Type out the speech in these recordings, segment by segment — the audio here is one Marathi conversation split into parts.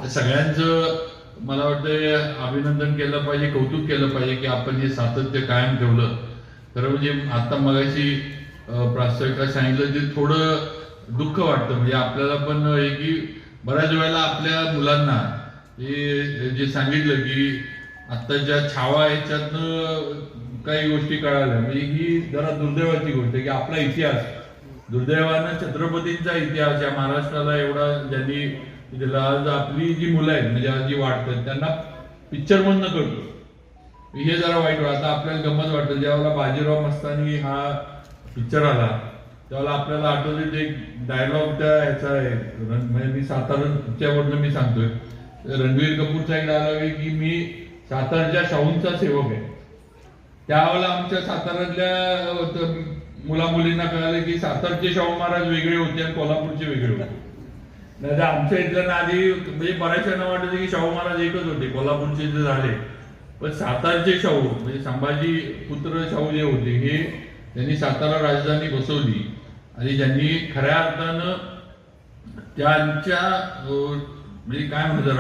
सगळ्यांचं मला वाटतं अभिनंदन केलं पाहिजे, कौतुक केलं पाहिजे की आपण हे सातत्य कायम ठेवलं. खरं म्हणजे आता मगाशी प्रास्ताविकात सांगितलं ते थोडं दुःख वाटतं. म्हणजे आपल्याला पण हे की बऱ्याच वेळेला आपल्या मुलांना हे जे सांगितलं की आत्ताच्या छावा ह्याच्यातनं काही गोष्टी कळाल्या, म्हणजे ही जरा दुर्दैवाची गोष्ट आहे की आपला इतिहास, दुर्दैवानं छत्रपतींचा इतिहास या महाराष्ट्राला एवढा ज्यांनी दिला, आज आपली जी मुलं आहेत म्हणजे आज जी वाढतात त्यांना पिक्चर मधनं करतो. हे जरा वाईट वाटतं. आता आपल्याला गंमत वाटतं ज्यावेळेला बाजीराव मस्तानी हा पिक्चर आला त्यावेळेला आपल्याला आठवते ते डायलॉग त्या ह्याचा आहे, म्हणजे मी साताराच्यावरनं मी सांगतोय, रणबीर कपूरचा एक डायलॉग आहे की मी सातारच्या शाहूंचा सेवक आहे. त्यावेळेला आमच्या साताऱ्यातल्या मुला मुलींना कळालं की सातारचे शाहू महाराज वेगळे होते आणि कोल्हापूरचे वेगळे होते. नाही आमच्या इथल्या आधी म्हणजे बऱ्याचशा वाटत की शाहू महाराज एकच होते, कोल्हापूरचे जे झाले, पण सातारचे शाहू म्हणजे संभाजी पुत्र शाहू जे होते हे त्यांनी सातारा राजधानी बसवली आणि ज्यांनी खऱ्या अर्थानं त्यांच्या म्हणजे काय म्हणतात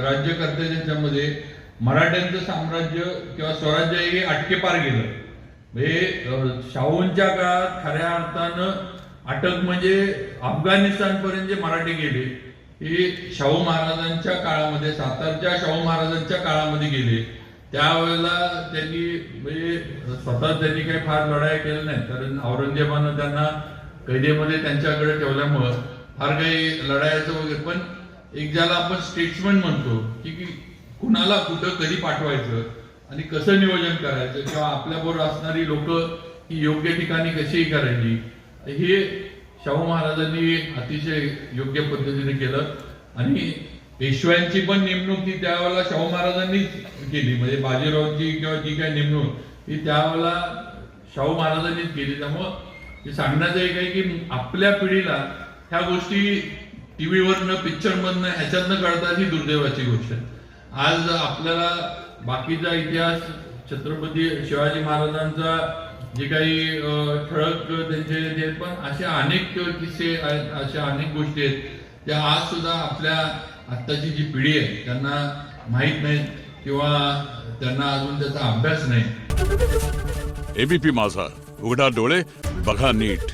राज्यकर्त्याच्यामध्ये मराठ्यांचं साम्राज्य किंवा स्वराज्य हे अटके पार गेलं. म्हणजे शाहूंच्या काळात खऱ्या अर्थानं अटक म्हणजे अफगाणिस्तान पर्यंत जे मराठी गेले हे शाहू महाराजांच्या काळामध्ये, सातारच्या शाहू महाराजांच्या काळामध्ये गेले. त्यावेळेला त्यांनी म्हणजे स्वतः त्यांनी काही फार लढाई केल्या नाहीत, कारण औरंगजेबानं त्यांना कैदेमध्ये त्यांच्याकडे ठेवल्यामुळं फार काही लढायचं वगैरे. पण एक ज्याला आपण स्टेट्समन म्हणतो की कुणाला कुठं कधी पाठवायचं आणि कसं नियोजन करायचं किंवा आपल्याबरोबर असणारी लोक ही योग्य ठिकाणी कशी करायची, हे शाहू महाराजांनी अतिशय योग्य पद्धतीने केलं. आणि पेशव्यांची पण नेमणूक ही त्यावेळेला शाहू महाराजांनीच केली. म्हणजे बाजीरावची किंवा जी काही नेमणूक ही त्यावेळेला शाहू महाराजांनीच केली. त्यामुळं हे सांगण्याचं एक आहे की आपल्या पिढीला ह्या गोष्टी टीव्हीवरनं, पिक्चरमधनं, ह्याच्यातनं कळतात, ही दुर्दैवाची गोष्ट आहे. आज आपल्याला बाकीचा इतिहास छत्रपती शिवाजी महाराजांचा जे काही ठळक त्यांचे जे, पण अशा अनेक किस्से आहेत, अशा अनेक गोष्टी आहेत त्या आज सुद्धा आपल्या आत्ताची जी पिढी आहे त्यांना माहीत नाहीत किंवा त्यांना अजून त्याचा अभ्यास नाही. एबीपी माझा, उघडा डोळे बघा नीट.